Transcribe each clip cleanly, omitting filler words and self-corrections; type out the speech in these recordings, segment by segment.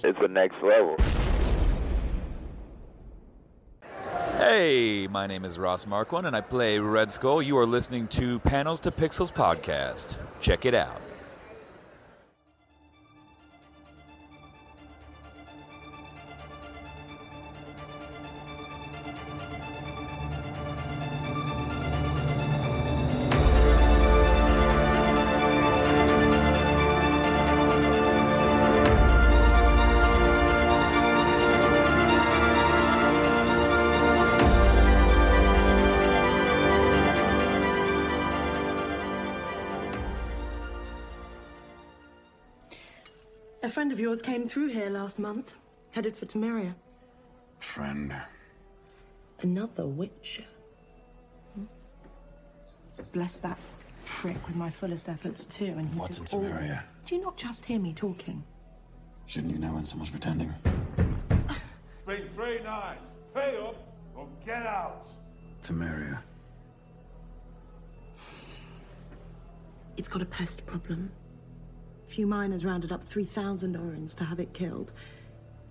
it's the next level. Hey, my name is Ross Marquand, and I play Red Skull. You are listening to Panels to Pixels podcast. Check it out. A friend of yours came through here last month, headed for Temeria. Friend. Another Witcher. Bless that prick with my fullest efforts too, and he What's in did all... Temeria? Do you not just hear me talking? Shouldn't you know when someone's pretending? It's been 3 nights. Pay up or get out. Temeria. It's got a pest problem. A few miners rounded up 3,000 Orans to have it killed.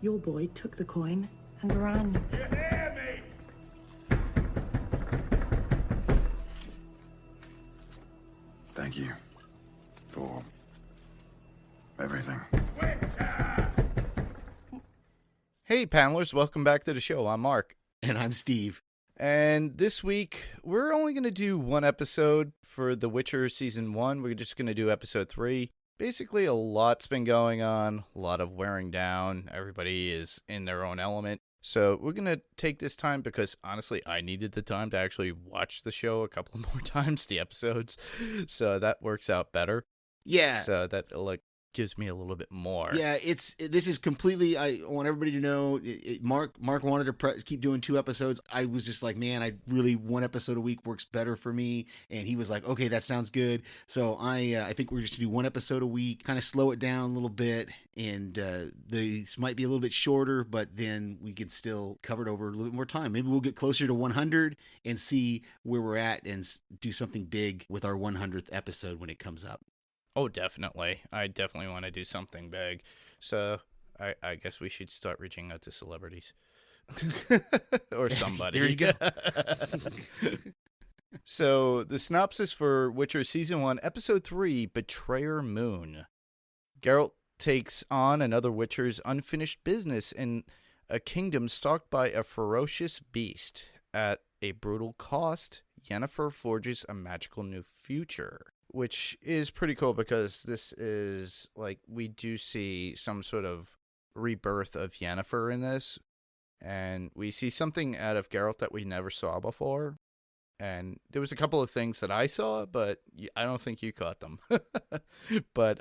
Your boy took the coin and ran. You hear me? Thank you for everything. Hey, panelers, welcome back to the show. I'm Mark. And I'm Steve. And this week, we're only going to do one episode for The Witcher Season 1. We're just going to do Episode 3. Basically, a lot's been going on, a lot of wearing down. Everybody is in their own element. So we're going to take this time because, honestly, I needed the time to actually watch the show a couple more times, the episodes. So that works out better. Yeah. So that gives me a little bit more. Yeah, this is completely, I want everybody to know, Mark wanted to keep doing 2 episodes. I was just like, man, one episode a week works better for me. And he was like, okay, that sounds good. So I think we're just going to do 1 episode a week, kind of slow it down a little bit. And these might be a little bit shorter, but then we can still cover it over a little bit more time. Maybe we'll get closer to 100 and see where we're at and do something big with our 100th episode when it comes up. Oh, definitely. I definitely want to do something big. So I guess we should start reaching out to celebrities. Or somebody. There you go. So the synopsis for Witcher Season 1, Episode 3, Betrayer Moon. Geralt takes on another Witcher's unfinished business in a kingdom stalked by a ferocious beast. At a brutal cost, Yennefer forges a magical new future. Which is pretty cool because this is, we do see some sort of rebirth of Yennefer in this. And we see something out of Geralt that we never saw before. And there was a couple of things that I saw, but I don't think you caught them. But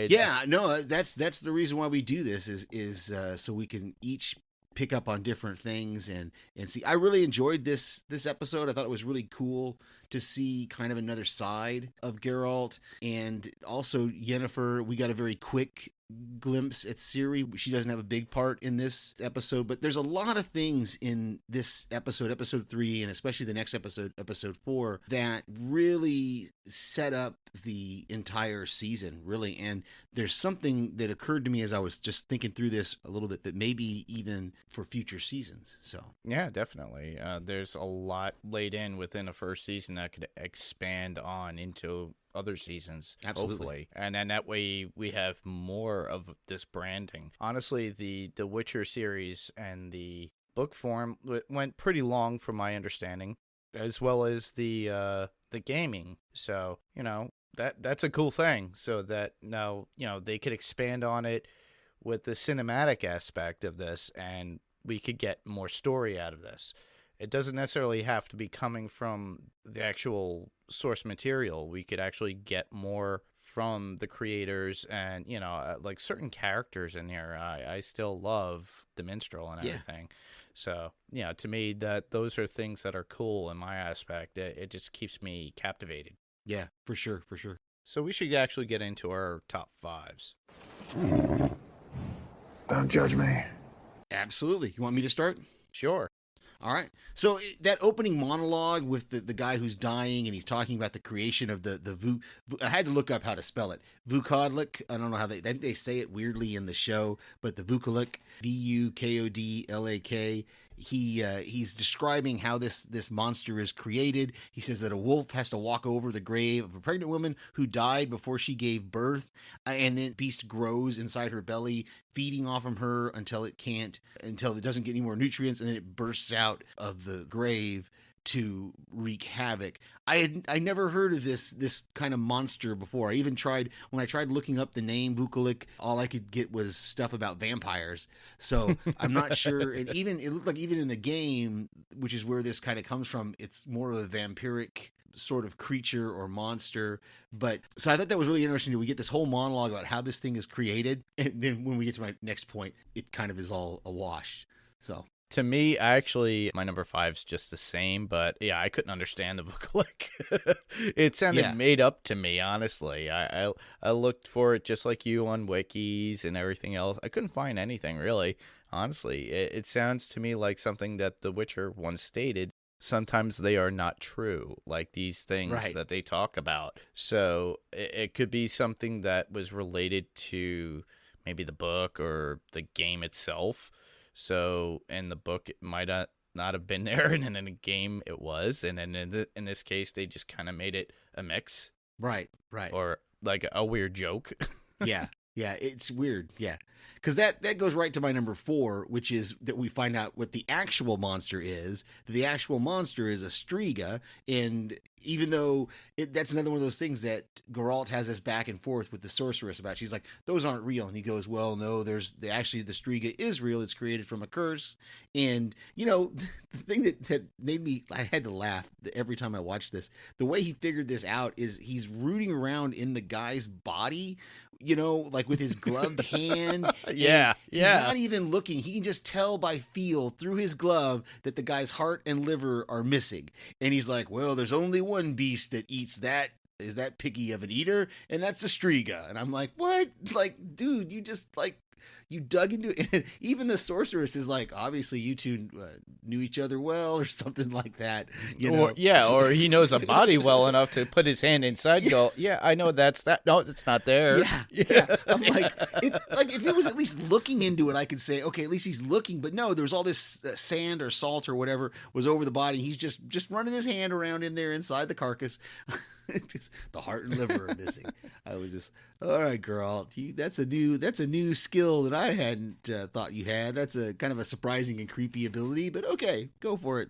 Yeah, no, that's the reason why we do this is so we can each pick up on different things and see. I really enjoyed this episode. I thought it was really cool to see kind of another side of Geralt, and also Yennefer. We got a very quick glimpse at Ciri. She doesn't have a big part in this episode, but there's a lot of things in this episode, Episode 3, and especially the next episode, Episode 4, that really set up the entire season, really. And there's something that occurred to me as I was just thinking through this a little bit that maybe even for future seasons. So yeah, definitely. There's a lot laid in within the first season that could expand on into other seasons. Absolutely. Hopefully. And then that way we have more of this branding. Honestly, the Witcher series and the book form went pretty long from my understanding, as well as the gaming. So, that's a cool thing. So that now, they could expand on it with the cinematic aspect of this, and we could get more story out of this. It doesn't necessarily have to be coming from the actual source material. We could actually get more from the creators and, certain characters in here. I still love the minstrel and everything. So, to me, those are things that are cool in my aspect. It just keeps me captivated. yeah, for sure. So we should actually get into our top 5s. Don't judge me. Absolutely. You want me to start? Sure. All right. So that opening monologue with the guy who's dying and he's talking about the creation of the I had to look up how to spell it. Vukodlik. I don't know how they say it weirdly in the show, but the Vukodlik, Vukodlak. He's describing how this monster is created. He says that a wolf has to walk over the grave of a pregnant woman who died before she gave birth, and then beast grows inside her belly, feeding off from her until it doesn't get any more nutrients, and then it bursts out of the grave to wreak havoc. I never heard of this kind of monster before. I even tried looking up the name Vukodlik, all I could get was stuff about vampires. So I'm not sure. And it looked like even in the game, which is where this kind of comes from, it's more of a vampiric sort of creature or monster. But so I thought that was really interesting that we get this whole monologue about how this thing is created, and then when we get to my next point, it kind of is all a wash. So to me, my number 5's just the same, but yeah, I couldn't understand the Vukodlik. It sounded made up to me, honestly. I looked for it just like you on wikis and everything else. I couldn't find anything really, honestly. It sounds to me like something that The Witcher once stated. Sometimes they are not true, like these things that they talk about. So it could be something that was related to maybe the book or the game itself. So in the book, it might not have been there, and in the game, it was. And then in this case, they just kind of made it a mix. Right. Or like a weird joke. Yeah, it's weird. Yeah, because that goes right to my number 4, which is that we find out what the actual monster is. The actual monster is a Striga, and even though that's another one of those things that Geralt has this back and forth with the sorceress about. She's like, those aren't real. And he goes, well, no, the Striga is real. It's created from a curse. And, the thing that made me, I had to laugh every time I watched this. The way he figured this out is he's rooting around in the guy's body, like with his gloved hand. Yeah. He's not even looking. He can just tell by feel through his glove that the guy's heart and liver are missing. And he's like, well, there's only one beast that eats that. Is that picky of an eater? And that's a Striga. And I'm like, what? Like, dude, you just you dug into it. And even the sorceress is like, obviously you two knew each other well or something like that. Or he knows a body well enough to put his hand inside and go, yeah, I know that's that. No, it's not there. Yeah. I'm like, if it was at least looking into it, I could say, okay, at least he's looking. But no, there's all this sand or salt or whatever was over the body. He's just running his hand around in there inside the carcass. Just the heart and liver are missing. I was just, all right, girl, that's a new skill that I hadn't thought you had. That's a kind of a surprising and creepy ability, but okay, go for it.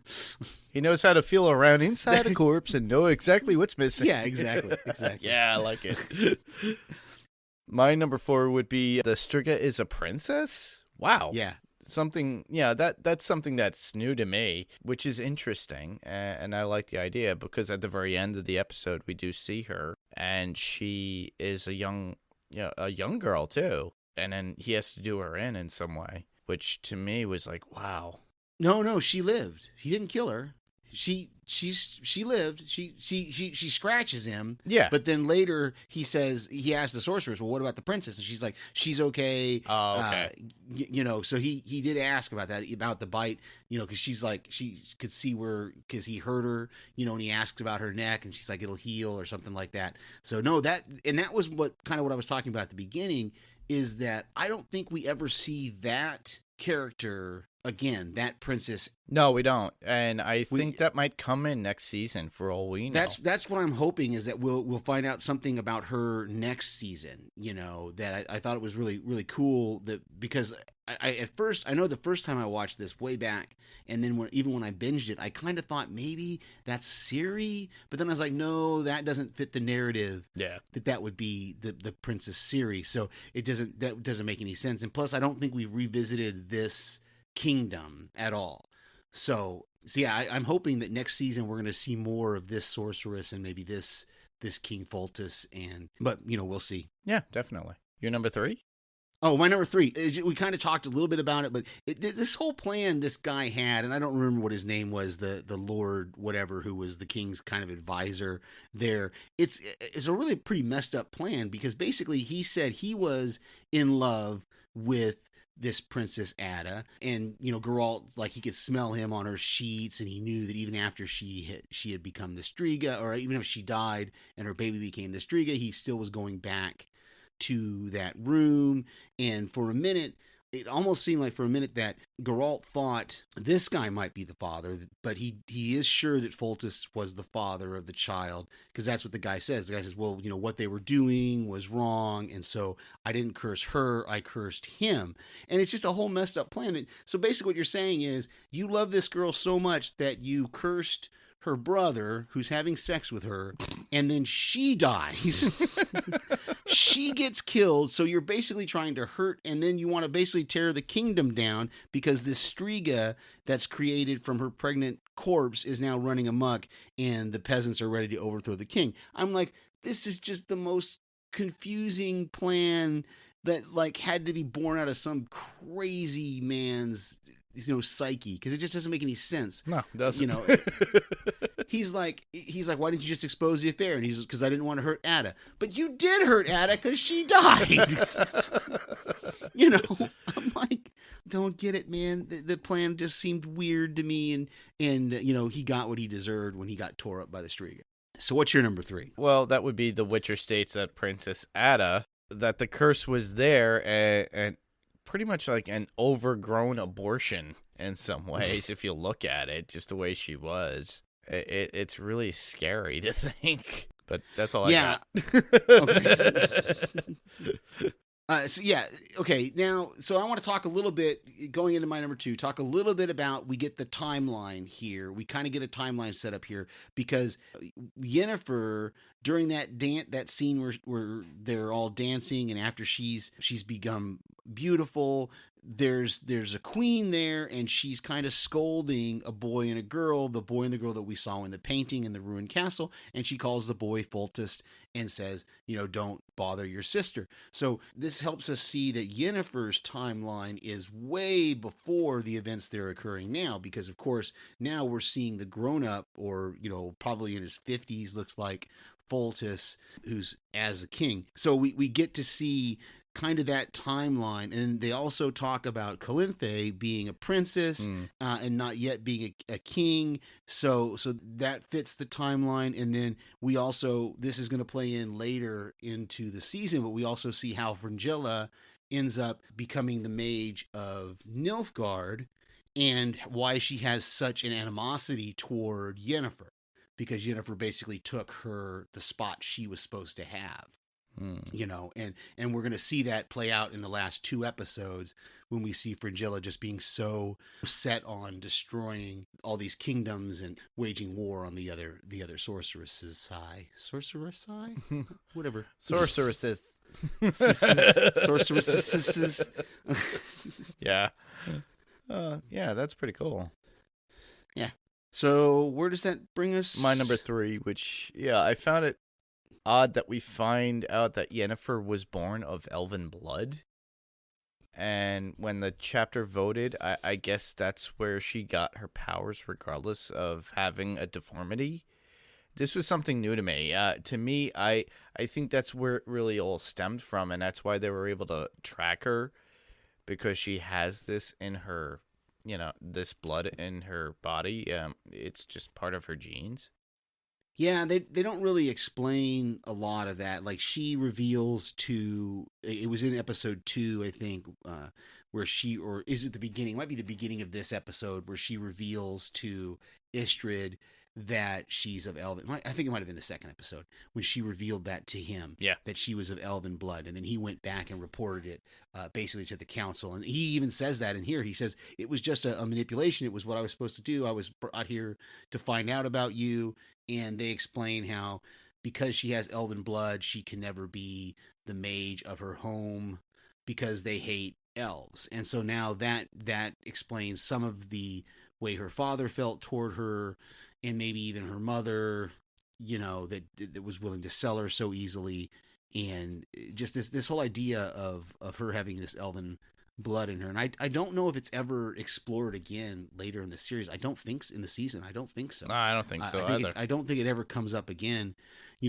He knows how to feel around inside a corpse and know exactly what's missing. Yeah, exactly. Yeah, I like it. My number 4 would be the Striga is a princess. Wow. Yeah. That's something that's new to me, which is interesting, and I like the idea because at the very end of the episode we do see her, and she is a young girl too, and then he has to do her in some way, which to me was like, wow. No, she lived. He didn't kill her. She lived. She scratches him. Yeah. But then later he asks the sorceress, well, what about the princess? And she's like, she's okay. Oh, okay. So he did ask about that, about the bite, because she's like, she could see because he hurt her, and he asks about her neck and she's like, it'll heal or something like that. So no, that was what I was talking about at the beginning, is that I don't think we ever see that character again, that princess. No, we don't, and I think that might come in next season for all we know. That's what I'm hoping, is that we'll find out something about her next season. That I thought it was really, really cool, that because I know the first time I watched this way back, and then when I binged it, I kind of thought maybe that's Ciri, but then I was like, no, that doesn't fit the narrative. Yeah, that would be the Princess Ciri, so that doesn't make any sense. And plus, I don't think we revisited this kingdom at all. So yeah, I'm hoping that next season we're going to see more of this sorceress and maybe this King Foltest, but we'll see. Yeah, definitely. Your number 3? Oh, my number 3 is, we kind of talked a little bit about it, but this whole plan this guy had, and I don't remember what his name was, the Lord whatever, who was the king's kind of advisor there. It's a really pretty messed up plan, because basically he said he was in love with this Princess Ada, and Geralt, like, he could smell him on her sheets, and he knew that even after she had become the Striga, or even if she died and her baby became the Striga, he still was going back to that room. And for a minute, it almost seemed like that Geralt thought this guy might be the father, but he is sure that Foltest was the father of the child, because that's what the guy says. The guy says, well, what they were doing was wrong, and so I didn't curse her, I cursed him. And it's just a whole messed up plan. So basically what you're saying is you love this girl so much that you cursed her brother, who's having sex with her, and then she dies. She gets killed, so you're basically trying to hurt, and then you want to basically tear the kingdom down because this Striga that's created from her pregnant corpse is now running amok, and the peasants are ready to overthrow the king. I'm like, this is just the most confusing plan that, like, had to be born out of some crazy man's psyche, because it just doesn't make any sense. No, it doesn't. He's like, why didn't you just expose the affair? And he's because I didn't want to hurt Ada. But you did hurt Ada because she died. I'm like, don't get it, man. The plan just seemed weird to me, and he got what he deserved when he got tore up by the Striga. So what's your number 3? Well, that would be The Witcher states that Princess Ada, that the curse was there, and pretty much like an overgrown abortion in some ways, if you look at it, just the way she was. It's really scary to think, but that's all I got. Okay. Now, so I want to talk a little bit, going into my number 2, talk a little bit about, we get the timeline here. We kind of get a timeline set up here, because Yennefer, during that scene where they're all dancing, and after she's become beautiful, there's a queen there, and she's kind of scolding a boy and a girl, the boy and the girl that we saw in the painting in the ruined castle, and she calls the boy Foltest and says, don't bother your sister. So this helps us see that Yennefer's timeline is way before the events that are occurring now, because of course now we're seeing the grown-up, or probably in his 50s, looks like Foltest, who's as a king. So we get to see kind of that timeline, and they also talk about Calanthe being a princess and not yet being a king. So that fits the timeline. And then we also, this is going to play in later into the season, but we also see how Fringilla ends up becoming the mage of Nilfgaard, and why she has such an animosity toward Yennefer, because Yennefer basically took the spot she was supposed to have. And we're going to see that play out in the last 2 episodes, when we see Fringilla just being so set on destroying all these kingdoms and waging war on the other sorceresses. Whatever. Sorceresses. Sorceresses. Yeah. Yeah, that's pretty cool. Yeah. So where does that bring us? My number 3, which, I found it odd that we find out that Yennefer was born of elven blood. And when the chapter voted, I guess that's where she got her powers, regardless of having a deformity. This was something new to me. To me, I think that's where it really all stemmed from, and that's why they were able to track her, because she has this in her, this blood in her body. It's just part of her genes. Yeah, they don't really explain a lot of that. Like, she reveals it was in episode 2, I think, where she, or is it the beginning? It might be the beginning of this episode, where she reveals to Istrid that she's of elven. I think it might have been the second episode when she revealed that to him. Yeah, that she was of elven blood, and then he went back and reported it basically to the council. And he even says that in here. He says it was just a manipulation. It was what I was supposed to do. I was brought here to find out about you. And they explain how, because she has elven blood, she can never be the mage of her home, because they hate elves. And so now that explains some of the way her father felt toward her, and maybe even her mother, that was willing to sell her so easily. And just this whole idea of her having this elven blood in her. And I don't know if it's ever explored again later in the series. I don't think in the season. I don't think so. No, I don't think so either. I don't think it ever comes up again.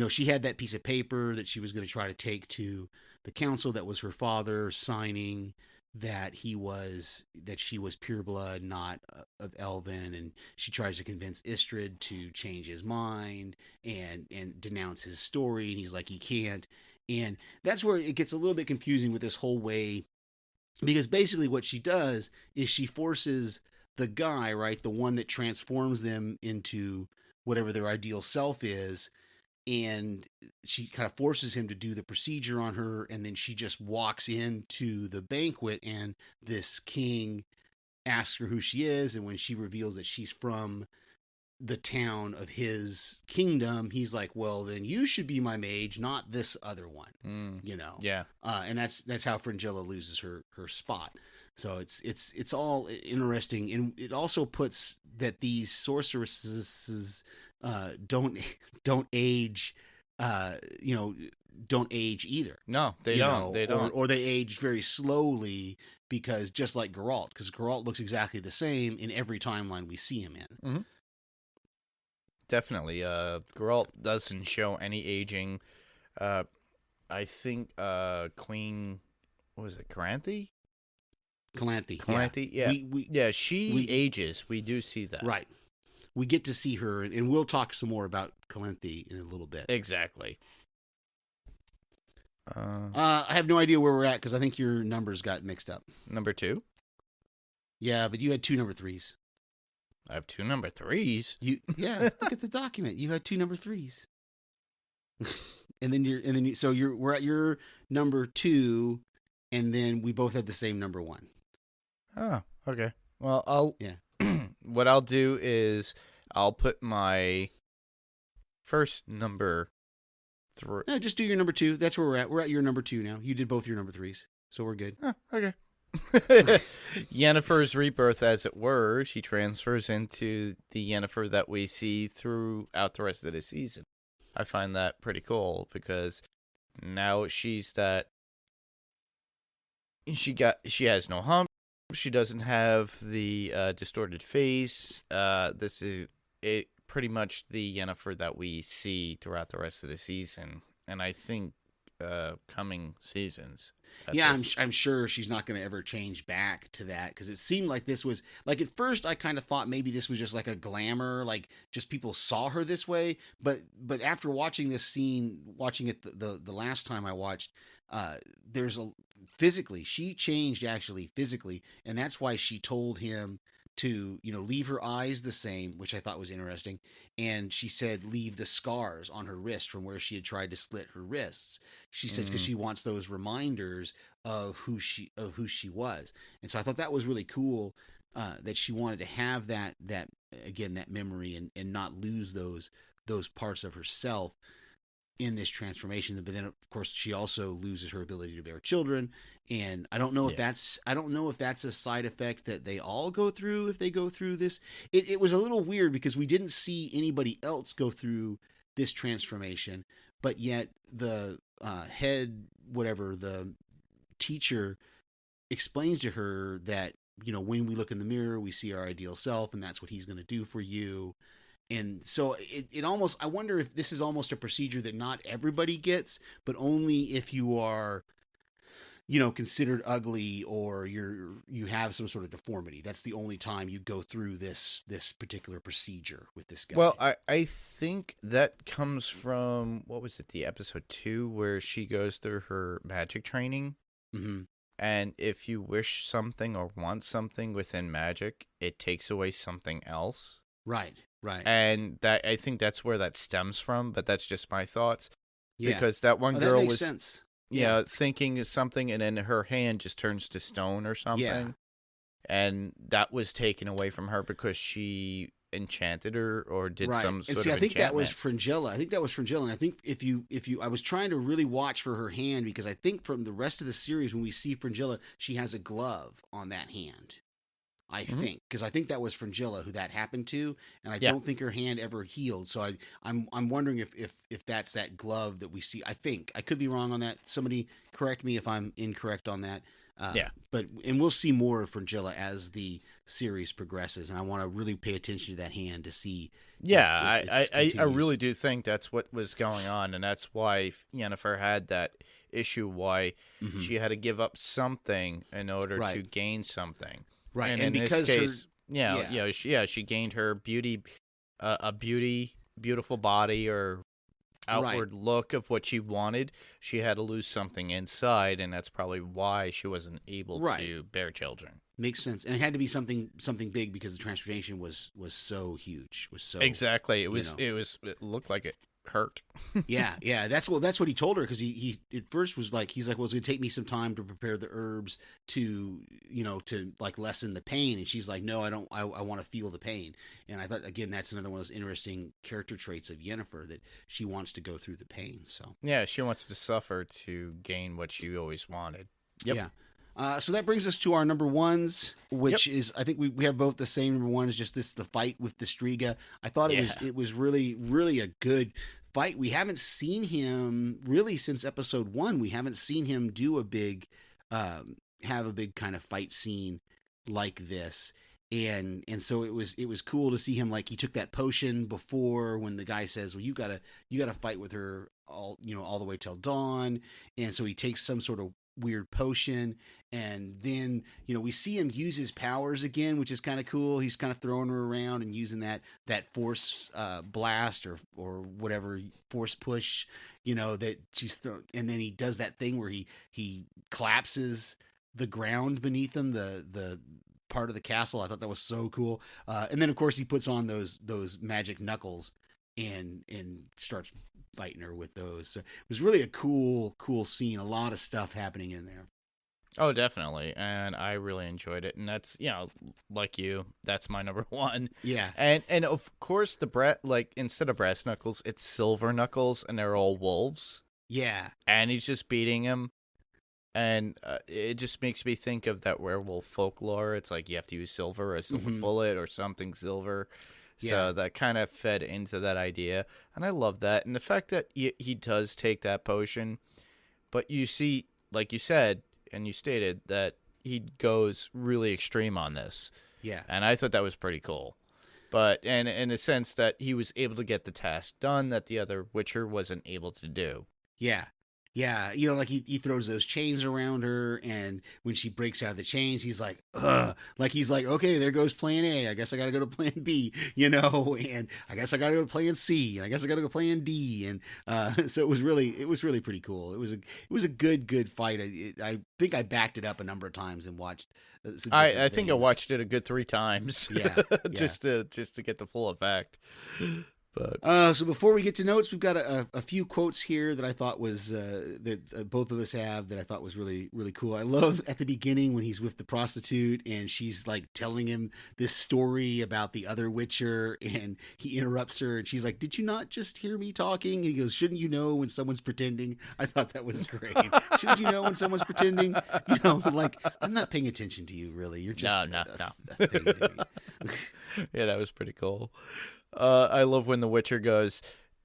She had that piece of paper that she was going to try to take to the council that was her father signing that she was pureblood, not of Elven, and she tries to convince Istrid to change his mind and denounce his story, and he's like, he can't. And that's where it gets a little bit confusing with this whole way, because basically what she does is she forces the guy, right, the one that transforms them into whatever their ideal self is, and she kind of forces him to do the procedure on her, and then she just walks into the banquet, and this king asks her who she is, and when she reveals that she's from the town of his kingdom, he's like, well, then you should be my mage, not this other one. You know? Yeah. And that's how Fringilla loses her spot. So it's all interesting, and it also puts that these sorceresses don't age, don't age either. No, they don't. They don't. Or they age very slowly, because just like Geralt, because Geralt looks exactly the same in every timeline we see him in. Mm-hmm. Definitely. Geralt doesn't show any aging. I think Queen, what was it, Calanthe? Calanthe, yeah. She ages. We do see that. Right. We get to see her, and we'll talk some more about Calanthe in a little bit. Exactly. I have no idea where we're at, because I think your numbers got mixed up. Number 2? Yeah, but you had 2 number 3s. I have 2 number 3s. Yeah, look at the document. You had 2 number 3s. We're at your number 2, and then we both had the same number 1. Oh, okay. Well, what I'll do is I'll put my first number 3. No, just do your number 2. That's where we're at. We're at your number 2 now. You did both your number 3s, so we're good. Oh, okay. Yennefer's rebirth, as it were. She transfers into the Yennefer that we see throughout the rest of the season. I find that pretty cool, because now she's that. She has no hump. She doesn't have the distorted face. This is pretty much the Yennefer that we see throughout the rest of the season, and I think coming seasons. I'm sure she's not going to ever change back to that, because it seemed like this was like, at first I kind of thought maybe this was just like a glamour, like just people saw her this way, but after watching this scene, watching it the last time I watched, physically she changed, actually physically, and that's why she told him to, leave her eyes the same, which I thought was interesting. And she said, leave the scars on her wrist from where she had tried to slit her wrists. She said, because she wants those reminders of who she was. And so I thought that was really cool, that she wanted to have that memory and not lose those parts of herself in this transformation. But then of course she also loses her ability to bear children, and I don't know if that's a side effect that they all go through if they go through this. It was a little weird, because we didn't see anybody else go through this transformation, but yet the the teacher explains to her that, when we look in the mirror, we see our ideal self, and that's what he's going to do for you. And so it almost, I wonder if this is almost a procedure that not everybody gets, but only if you are, considered ugly, or you have some sort of deformity. That's the only time you go through this particular procedure with this guy. Well, I think that comes from, what was it, the episode 2, where she goes through her magic training. Mm-hmm. And if you wish something or want something within magic, it takes away something else. Right. And I think that's where that stems from, but that's just my thoughts. Yeah. Because that one girl that makes was sense. Thinking something, and then her hand just turns to stone or something. Yeah. And that was taken away from her because she enchanted her or did some sort of enchantment. I think that was Fringilla. And I think if you I was trying to really watch for her hand, because I think from the rest of the series, when we see Fringilla, she has a glove on that hand. I think, because I think that was Fringilla who that happened to, and I don't think her hand ever healed. So I'm wondering if that's that glove that we see. I think I could be wrong on that. Somebody correct me if I'm incorrect on that. But we'll see more of Fringilla as the series progresses, and I want to really pay attention to that hand to see. I really do think that's what was going on, and that's why Yennefer had that issue why she had to give up something in order to Right. gain something. Right, And, and in because this her- case, she gained her beautiful body or outward look of what she wanted. She had to lose something inside, and that's probably why she wasn't able Right. to bear children. Makes sense, and it had to be something big because the transformation was so huge, was so Exactly. It you was. know. It looked like it hurt. yeah. That's what he told her, because he at first was like, he's like, well, it's gonna take me some time to prepare the herbs to to like lessen the pain, and she's like, no, I don't. I want to feel the pain, and I thought, again, that's another one of those interesting character traits of Yennefer, that she wants to go through the pain. So Yeah, she wants to suffer to gain what she always wanted. Yep. yeah. So that brings us to our number ones, which is, I think we have both the same number one, is just the fight with the Striga. I thought it was really, really a good fight. We haven't seen him really since episode 1. We haven't seen him do have a big kind of fight scene like this. And so it was cool to see him, like, he took that potion before, when the guy says, well, you gotta fight with her all the way till dawn. And so he takes some sort of weird potion, and then we see him use his powers again, which is kind of cool. He's kind of throwing her around and using that force blast or whatever, force push, that she's and then he does that thing where he collapses the ground beneath him, the part of the castle. I thought that was so cool. And then of course he puts on those magic knuckles and starts fighting her with those. So it was really a cool scene. A lot of stuff happening in there. Oh, definitely. And I really enjoyed it. And that's, like you, that's my number one. Yeah. And of course, instead of brass knuckles, it's silver knuckles, and they're all wolves. Yeah. And he's just beating him. And it just makes me think of that werewolf folklore. It's like you have to use silver, a silver bullet, or something silver. Yeah. So that kind of fed into that idea. And I love that. And the fact that he does take that potion, but you see, like you said, and you stated, that he goes really extreme on this. Yeah. And I thought that was pretty cool. But and in a sense that he was able to get the task done that the other Witcher wasn't able to do. Yeah. Yeah, like he throws those chains around her, and when she breaks out of the chains, he's like, ugh. Like, he's like, okay, there goes plan A. I guess I got to go to plan B, and I guess I got to go to plan C, and I guess I got to go plan D. And so it was really pretty cool. It was a good fight. I think I backed it up a number of times and watched. I think I watched it a good 3 times. Yeah. just to get the full effect. But so before we get to notes, we've got a few quotes here that I thought was that both of us have, that I thought was really, really cool. I love at the beginning when he's with the prostitute and she's like telling him this story about the other Witcher, and he interrupts her and she's like, "Did you not just hear me talking?" And he goes, "Shouldn't you know when someone's pretending?" I thought that was great. Shouldn't you know when someone's pretending? Like, I'm not paying attention to you, really. You're just No. a thing to me. yeah, that was pretty cool. I love when the Witcher goes,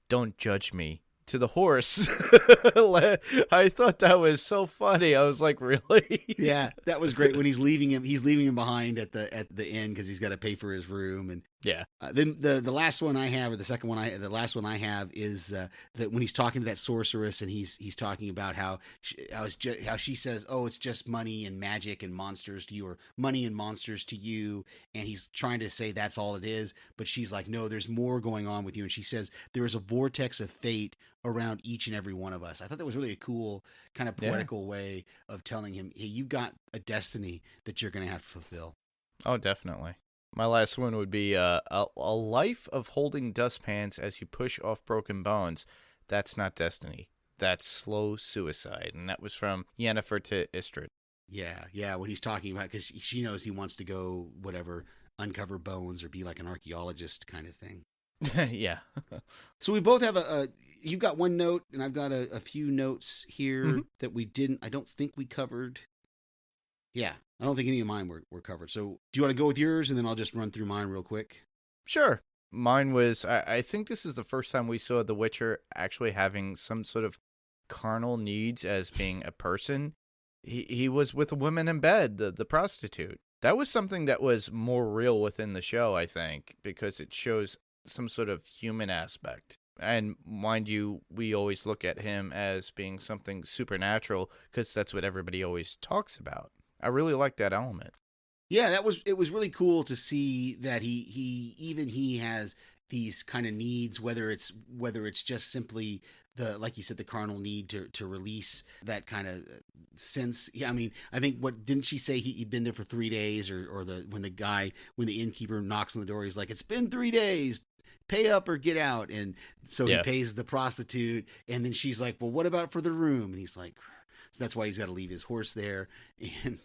"Don't judge me," to the horse. I thought that was so funny. I was like, really? Yeah, that was great when he's leaving him behind at the end because he's got to pay for his room. And Yeah. then the last one I have, or the last one I have is that when he's talking to that sorceress and he's talking about how she says, "Oh, it's just money and magic and monsters to you," or "money and monsters to you," and he's trying to say that's all it is, but she's like, "No, there's more going on with you," and she says there is a vortex of fate around each and every one of us. I thought that was really a cool kind of poetical way of telling him, hey, you got a destiny that you're going to have to fulfill. Oh, definitely. My last one would be a life of holding dustpans as you push off broken bones. That's not destiny. That's slow suicide. And that was from Yennefer to Istrid. Yeah, what he's talking about, because she knows he wants to go, whatever, uncover bones or be like an archaeologist kind of thing. Yeah. So we both have you've got one note, and I've got a few notes here that I don't think we covered. Yeah, I don't think any of mine were covered. So do you want to go with yours, and then I'll just run through mine real quick? Sure. Mine was, I think this is the first time we saw the Witcher actually having some sort of carnal needs as being a person. He was with a woman in bed, the prostitute. That was something that was more real within the show, I think, because it shows some sort of human aspect. And mind you, we always look at him as being something supernatural because that's what everybody always talks about. I really like that element. Yeah, it was really cool to see that he has these kind of needs, whether it's just simply the, like you said, the carnal need to release that kind of sense. Yeah, I mean, I think, what didn't she say, he'd been there for 3 days, or when the innkeeper knocks on the door, he's like, it's been 3 days, pay up or get out. And so he pays the prostitute, and then she's like, well, what about for the room? And he's like, so that's why he's got to leave his horse there, and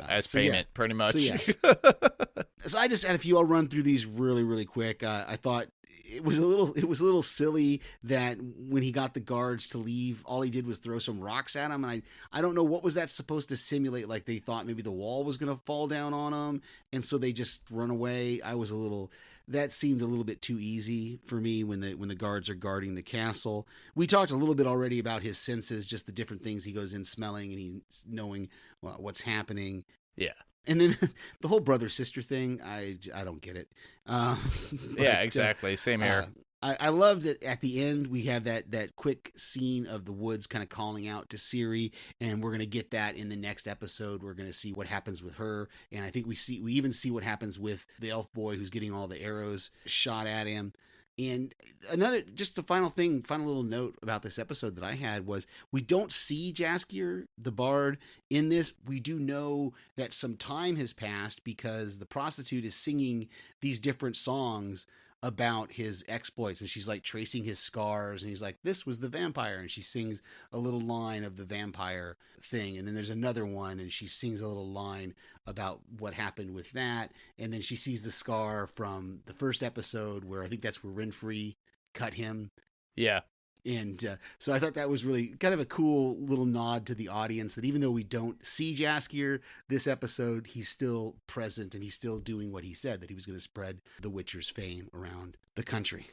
as payment, pretty much. So I just had a few. I'll run through these really, really quick. I thought it was a little silly that when he got the guards to leave, all he did was throw some rocks at him, and I don't know what was that supposed to simulate. Like, they thought maybe the wall was going to fall down on them, and so they just run away. That seemed a little bit too easy for me when the guards are guarding the castle. We talked a little bit already about his senses, just the different things he goes in smelling, and he's knowing what's happening. Yeah. And then the whole brother-sister thing, I don't get it. Yeah, exactly. Same here. I loved that at the end we have that quick scene of the woods kind of calling out to Ciri, and we're going to get that in the next episode. We're going to see what happens with her, and I think we even see what happens with the elf boy who's getting all the arrows shot at him. And just the final little note about this episode that I had was, we don't see Jaskier, the bard, in this. We do know that some time has passed because the prostitute is singing these different songs about his exploits, and she's like tracing his scars, and he's like, this was the vampire, and she sings a little line of the vampire thing, and then there's another one, and she sings a little line about what happened with that, and then she sees the scar from the first episode, where I think that's where Renfrey cut him. Yeah. And so I thought that was really kind of a cool little nod to the audience, that even though we don't see Jaskier this episode, he's still present, and he's still doing what he said, that he was going to spread the Witcher's fame around the country.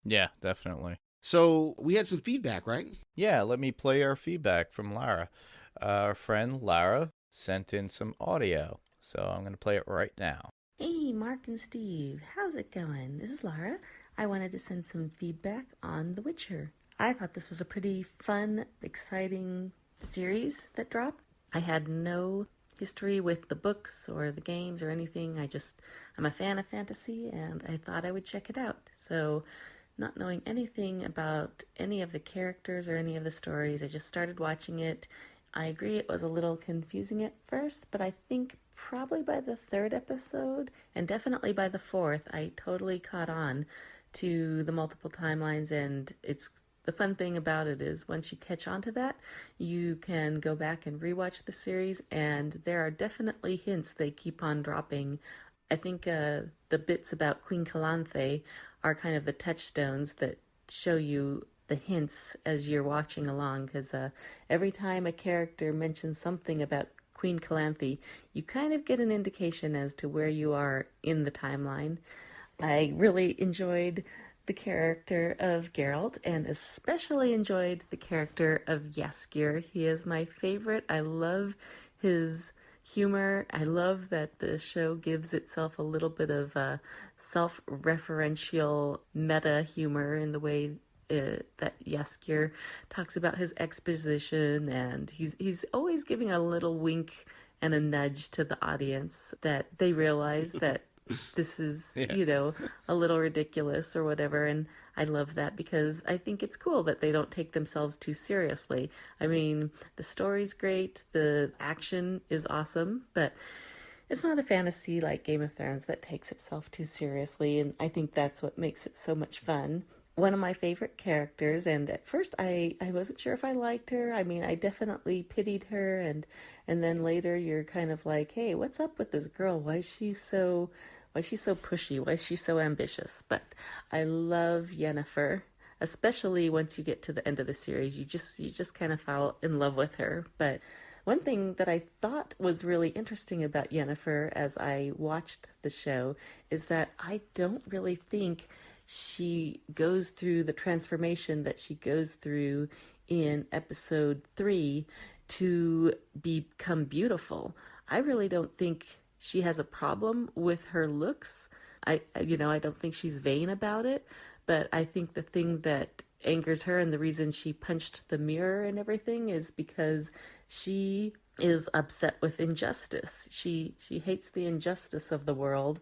Yeah, definitely. So we had some feedback, right? Yeah, let me play our feedback from Lara. Our friend Lara sent in some audio, so I'm going to play it right now. Hey, Mark and Steve, how's it going? This is Lara. I wanted to send some feedback on The Witcher. I thought this was a pretty fun, exciting series that dropped. I had no history with the books or the games or anything. I'm a fan of fantasy, and I thought I would check it out. So, not knowing anything about any of the characters or any of the stories, I just started watching it. I agree it was a little confusing at first, but I think probably by the 3rd episode, and definitely by the 4th, I totally caught on to the multiple timelines, and the fun thing about it is, once you catch on to that, you can go back and rewatch the series, and there are definitely hints they keep on dropping. I think the bits about Queen Calanthe are kind of the touchstones that show you the hints as you're watching along, because every time a character mentions something about Queen Calanthe, you kind of get an indication as to where you are in the timeline. I really enjoyed the character of Geralt, and especially enjoyed the character of Jaskier. He is my favorite. I love his humor. I love that the show gives itself a little bit of self-referential meta humor in the way that Jaskier talks about his exposition, and he's always giving a little wink and a nudge to the audience that they realize that this is, a little ridiculous or whatever. And I love that, because I think it's cool that they don't take themselves too seriously. I mean, the story's great, the action is awesome, but it's not a fantasy like Game of Thrones that takes itself too seriously. And I think that's what makes it so much fun. One of my favorite characters, and at first I wasn't sure if I liked her. I mean, I definitely pitied her, and then later you're kind of like, hey, what's up with this girl? Why is she so pushy? Why is she so ambitious? But I love Yennefer, especially once you get to the end of the series. You just kind of fall in love with her. But one thing that I thought was really interesting about Yennefer as I watched the show is that I don't really think she goes through the transformation that she goes through in episode 3 to become beautiful. I really don't think she has a problem with her looks. I don't think she's vain about it, But I think the thing that angers her and the reason she punched the mirror and everything is because she is upset with injustice. She hates the injustice of the world,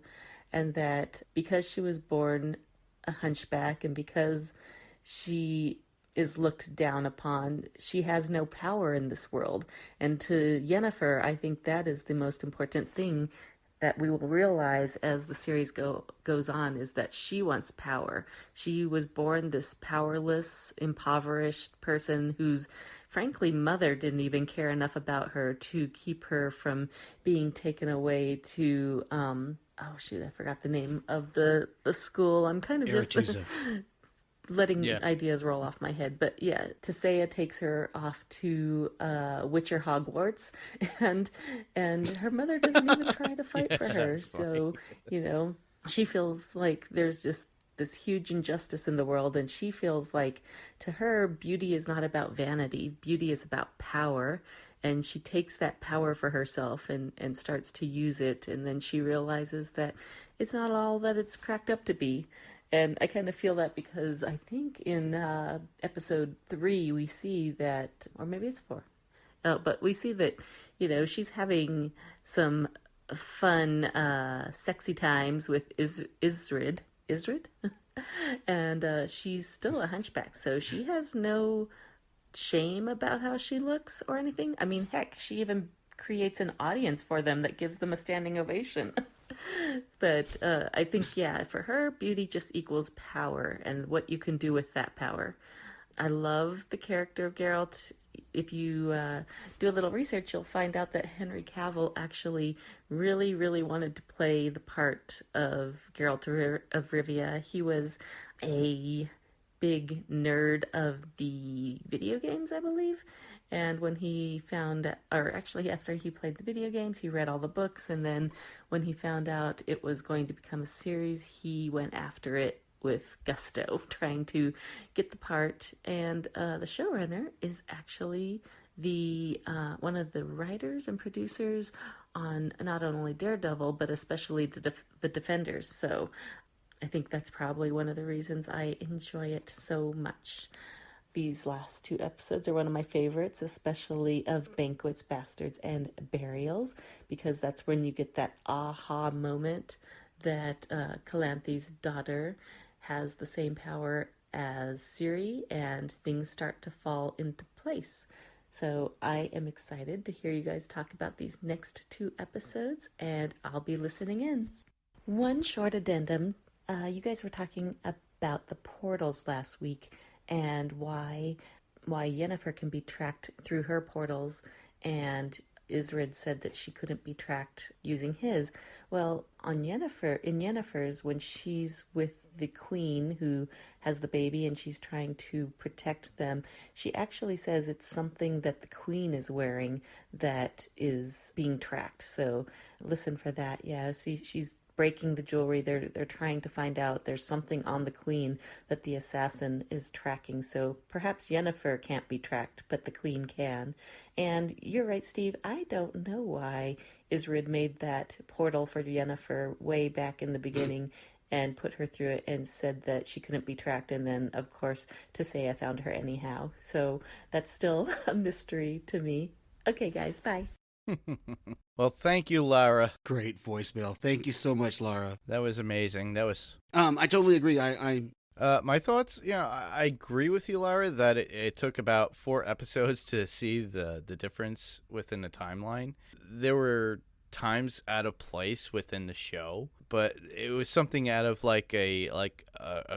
and that because she was born a hunchback and because she is looked down upon, she has no power in this world. And to Yennefer, I think that is the most important thing that we will realize as the series goes on, is that she wants power. She was born this powerless, impoverished person whose, frankly, mother didn't even care enough about her to keep her from being taken away to, oh shoot, I forgot the name of the school. I'm kind of just letting ideas roll off my head. But yeah, Tissaia takes her off to Witcher Hogwarts, and her mother doesn't even try to fight for her. So, she feels like there's just this huge injustice in the world, and she feels like, to her, beauty is not about vanity. Beauty is about power. And she takes that power for herself and starts to use it. And then she realizes that it's not all that it's cracked up to be. And I kind of feel that because I think in episode 3 we see that, or maybe it's 4, but we see that, she's having some fun, sexy times with Isrid, and she's still a hunchback, so she has no shame about how she looks or anything. I mean, heck, she even creates an audience for them that gives them a standing ovation. But I think, for her, beauty just equals power and what you can do with that power. I love the character of Geralt. If you do a little research, you'll find out that Henry Cavill actually really, really wanted to play the part of Geralt of Rivia. He was a big nerd of the video games, I believe. And when he found, or actually after he played the video games, he read all the books. And then when he found out it was going to become a series, he went after it with gusto, trying to get the part. And the showrunner is actually the one of the writers and producers on not only Daredevil, but especially the Defenders. So I think that's probably one of the reasons I enjoy it so much. These last 2 episodes are one of my favorites, especially of Banquets, Bastards, and Burials, because that's when you get that aha moment that Calanthe's daughter has the same power as Ciri, and things start to fall into place. So I am excited to hear you guys talk about these next 2 episodes, and I'll be listening in. One short addendum. You guys were talking about the portals last week, and why Yennefer can be tracked through her portals, and Isrid said that she couldn't be tracked using his. Well, in Yennefer's, when she's with the queen who has the baby and she's trying to protect them, she actually says it's something that the queen is wearing that is being tracked. So listen for that. Yeah, she's breaking the jewelry. They're trying to find out there's something on the queen that the assassin is tracking. So perhaps Yennefer can't be tracked, but the queen can. And you're right, Steve. I don't know why Isrid made that portal for Yennefer way back in the beginning and put her through it and said that she couldn't be tracked. And then, of course, Tissaia found her anyhow. So that's still a mystery to me. Okay, guys, bye. Well, thank you, Lara. Great voicemail. Thank you so much, Lara. That was amazing. That was. I totally agree. My thoughts. I agree with you, Lara, that it took about 4 episodes to see the difference within the timeline. There were times out of place within the show, but it was something out of like a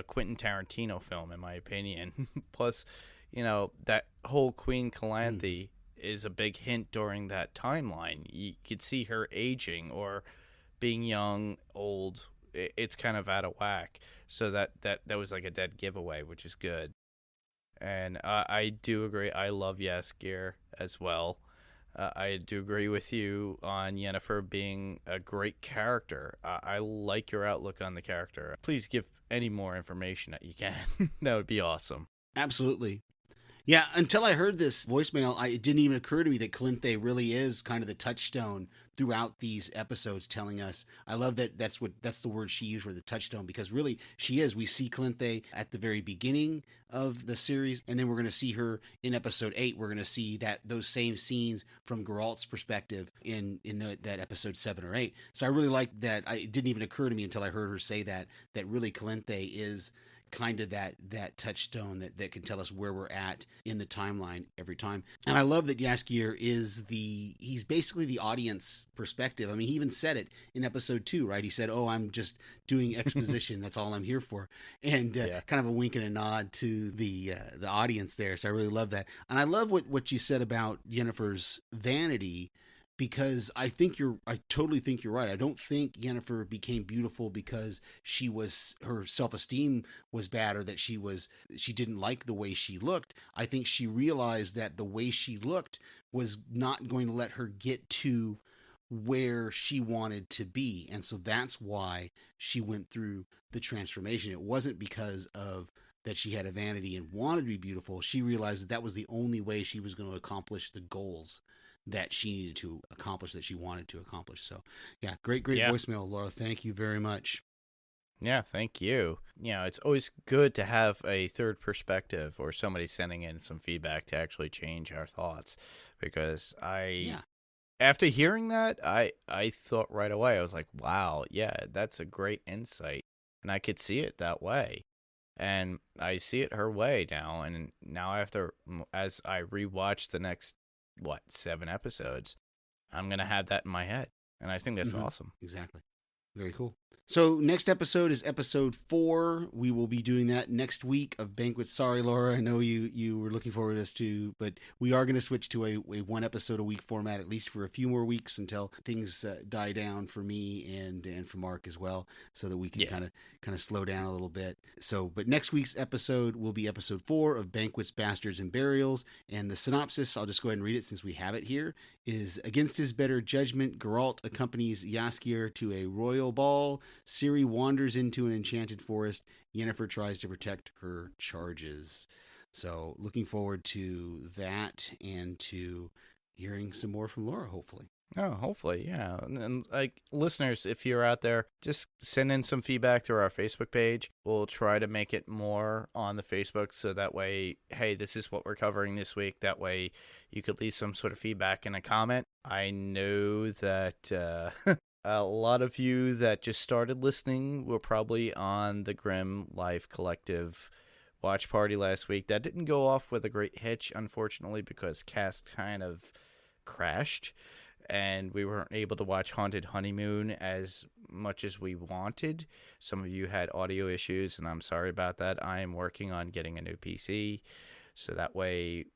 Quentin Tarantino film, in my opinion. Plus, that whole Queen Calanthe is a big hint during that timeline. You could see her aging or being young, old. It's kind of out of whack. So that was like a dead giveaway, which is good. And I do agree. I love Jaskier as well. I do agree with you on Yennefer being a great character. I like your outlook on the character. Please give any more information that you can. That would be awesome. Absolutely. Yeah, until I heard this voicemail, it didn't even occur to me that Calinthe really is kind of the touchstone throughout these episodes, telling us. I love that that's the word she used for the touchstone, because really she is. We see Calinthe at the very beginning of the series, and then we're going to see her in episode 8. We're going to see those same scenes from Geralt's perspective in that episode 7 or 8. So I really like that. It didn't even occur to me until I heard her say that really Calinthe is kind of that touchstone that can tell us where we're at in the timeline every time. And I love that Jaskier he's basically the audience perspective. I mean, he even said it in episode 2, right? He said, "Oh, I'm just doing exposition. That's all I'm here for." And kind of a wink and a nod to the audience there. So I really love that. And I love what you said about Yennefer's vanity, because I totally think you're right. I don't think Yennefer became beautiful because her self-esteem was bad, or that she didn't like the way she looked. I think she realized that the way she looked was not going to let her get to where she wanted to be. And so that's why she went through the transformation. It wasn't because of that she had a vanity and wanted to be beautiful. She realized that was the only way she was going to accomplish the goals that she needed to accomplish, that she wanted to accomplish. So yeah, great voicemail, Laura. Thank you very much. Yeah, thank you. It's always good to have a third perspective or somebody sending in some feedback to actually change our thoughts, because after hearing that, I thought right away, I was like, wow, yeah, that's a great insight. And I could see it that way. And I see it her way now. And now as I rewatch the next 7 episodes, I'm gonna have that in my head, and I think that's awesome. Exactly. Very cool. So next episode is episode 4. We will be doing that next week of Banquet. Sorry, Laura, I know you were looking forward to this too, but we are going to switch to a 1 episode a week format, at least for a few more weeks, until things die down for me and for Mark as well, so that we can kind of slow down a little bit. So, but next week's episode will be episode 4 of Banquets, Bastards, and Burials, and the synopsis, I'll just go ahead and read it since we have it here, is: against his better judgment, Geralt accompanies Jaskier to a royal ball. Ciri wanders into an enchanted forest. Yennefer tries to protect her charges. So looking forward to that, and to hearing some more from Laura, hopefully. Oh, hopefully, yeah. And like, listeners, if you're out there, just send in some feedback through our Facebook page. We'll try to make it more on the Facebook, so that way, hey, this is what we're covering this week. That way you could leave some sort of feedback in a comment. I know that a lot of you that just started listening were probably on the Grim Life Collective watch party last week. That didn't go off with a great hitch, unfortunately, because cast kind of crashed, and we weren't able to watch Haunted Honeymoon as much as we wanted. Some of you had audio issues, and I'm sorry about that. I am working on getting a new PC, so that way,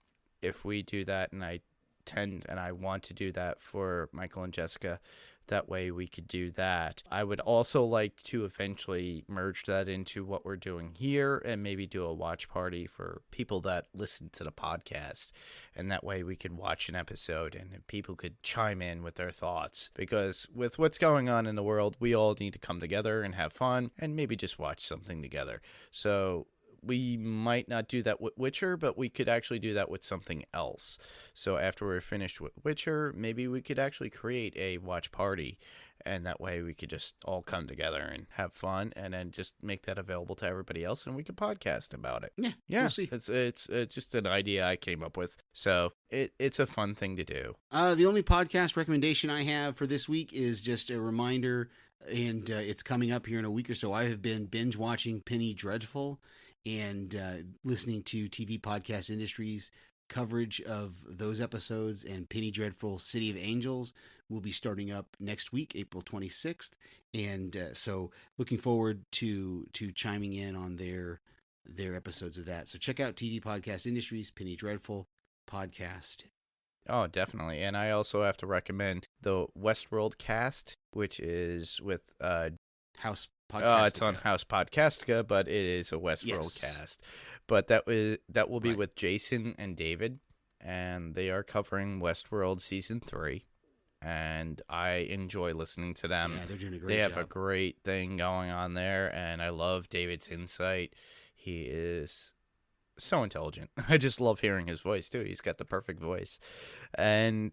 if we do that, and I want to do that for Michael and Jessica, that way we could do that. I would also like to eventually merge that into what we're doing here, and maybe do a watch party for people that listen to the podcast. And that way we could watch an episode and people could chime in with their thoughts. Because with what's going on in the world, we all need to come together and have fun, and maybe just watch something together. So we might not do that with Witcher, but we could actually do that with something else. So after we're finished with Witcher, maybe we could actually create a watch party, and that way we could just all come together and have fun, and then just make that available to everybody else, and we could podcast about it. Yeah, we'll see. It's just an idea I came up with, so it's a fun thing to do. The only podcast recommendation I have for this week is just a reminder, and it's coming up here in a week or so. I have been binge watching Penny Dreadful, and listening to TV Podcast Industries coverage of those episodes, and Penny Dreadful City of Angels will be starting up next week, April 26th. And so looking forward to chiming in on their episodes of that. So check out TV Podcast Industries, Penny Dreadful podcast. Oh, definitely. And I also have to recommend the Westworld cast, which is with House Podcastica. It's on House Podcastica, but it is a Westworld cast. But that will be with Jason and David, and they are covering Westworld Season 3. And I enjoy listening to them. Yeah, they're doing a great job. They have a great thing going on there, and I love David's insight. He is so intelligent. I just love hearing his voice too. He's got the perfect voice. And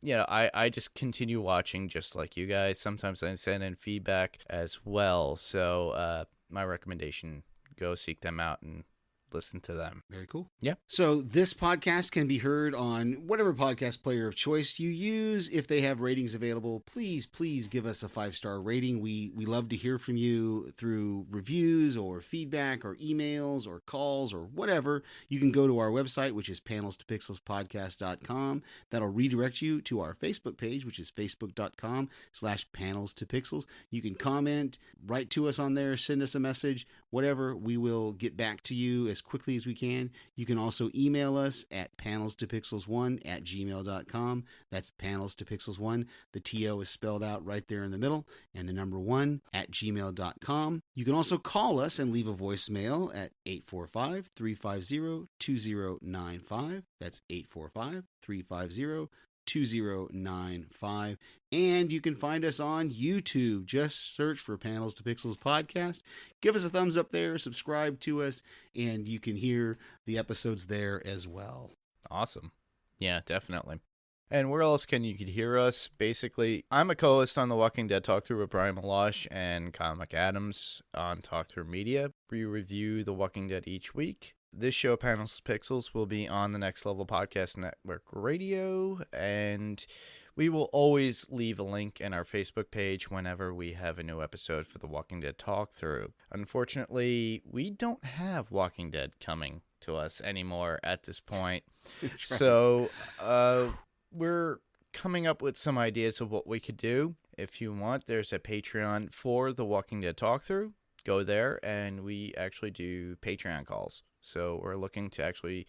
you know, I just continue watching just like you guys. Sometimes I send in feedback as well. So my recommendation, go seek them out and listen to them. Very cool. Yeah. So this podcast can be heard on whatever podcast player of choice you use. If they have ratings available, please give us a 5-star rating. We love to hear from you through reviews or feedback or emails or calls or whatever. You can go to our website, which is panelstopixelspodcast.com. That'll redirect you to our Facebook page, which is facebook.com/panelstopixels. You can comment, write to us on there, send us a message, whatever. We will get back to you as quickly as we can. You can also email us at panelstopixels1@gmail.com. That's panelstopixels1. The TO is spelled out right there in the middle, and the number 1@gmail.com. You can also call us and leave a voicemail at 845-350-2095. That's 845-350-2095. And you can find us on YouTube. Just search for Panels to Pixels Podcast. Give us a thumbs up there, subscribe to us, and you can hear the episodes there as well. Awesome. Yeah, definitely. And where else can you hear us? Basically, I'm a co-host on the Walking Dead Talk Through with Brian Malosh and Kyle McAdams on Talk Through Media. We review The Walking Dead each week. This show, Panels to Pixels, will be on the Next Level Podcast Network Radio, and we will always leave a link in our Facebook page whenever we have a new episode for the Walking Dead Talk Through. Unfortunately, we don't have Walking Dead coming to us anymore at this point. That's right. So we're coming up with some ideas of what we could do. If you want, there's a Patreon for the Walking Dead Talk Through. Go there, and we actually do Patreon calls. So we're looking to actually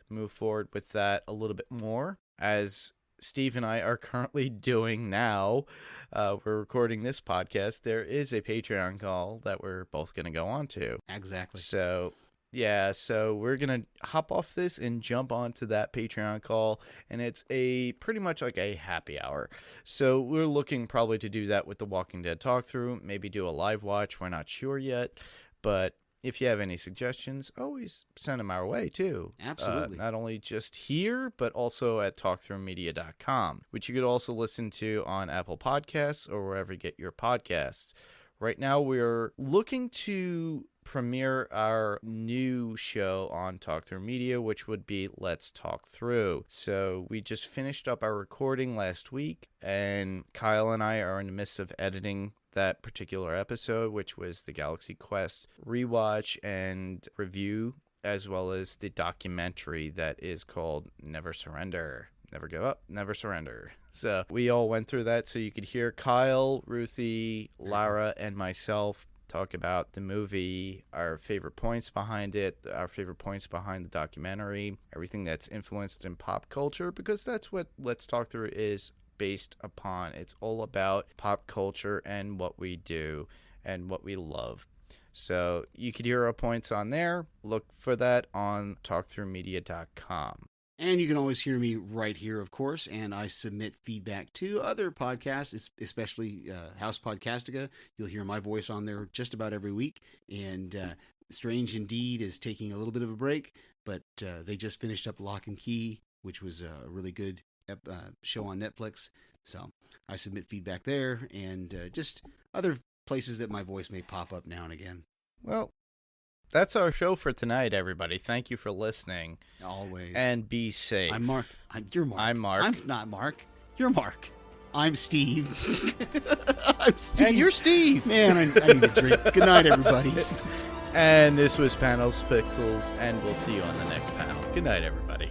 move forward with that a little bit more, as Steve and I are currently doing now. We're recording this podcast. There is a Patreon call that we're both going to go on to. Exactly. So, yeah, so we're going to hop off this and jump onto that Patreon call, and it's pretty much like a happy hour. So we're looking probably to do that with the Walking Dead Talk Through, maybe do a live watch. We're not sure yet, but if you have any suggestions, always send them our way, too. Absolutely. Not only just here, but also at talkthroughmedia.com, which you could also listen to on Apple Podcasts or wherever you get your podcasts. Right now, we're looking to premiere our new show on Talk Through Media, which would be Let's Talk Through. So we just finished up our recording last week, and Kyle and I are in the midst of editing that particular episode, which was the Galaxy Quest rewatch and review, as well as the documentary that is called Never Surrender. Never give up, never surrender. So we all went through that, so you could hear Kyle, Ruthie, Lara, and myself talk about the movie, our favorite points behind it, our favorite points behind the documentary, everything that's influenced in pop culture, because that's what Let's Talk Through is based upon. It's all about pop culture and what we do and what we love. So you could hear our points on there. Look for that on talkthroughmedia.com. And you can always hear me right here, of course, and I submit feedback to other podcasts, especially House Podcastica. You'll hear my voice on there just about every week, and Strange Indeed is taking a little bit of a break, but they just finished up Lock and Key, which was a really good show on Netflix. So I submit feedback there, and just other places that my voice may pop up now and again. Well, that's our show for tonight, everybody. Thank you for listening. Always. And be safe. I'm Mark. You're Mark. I'm Mark. I'm not Mark. You're Mark. I'm Steve. I'm Steve. And you're Steve. Man, I need a drink. Good night, everybody. And this was Panels Pixels, and we'll see you on the next panel. Good night, everybody.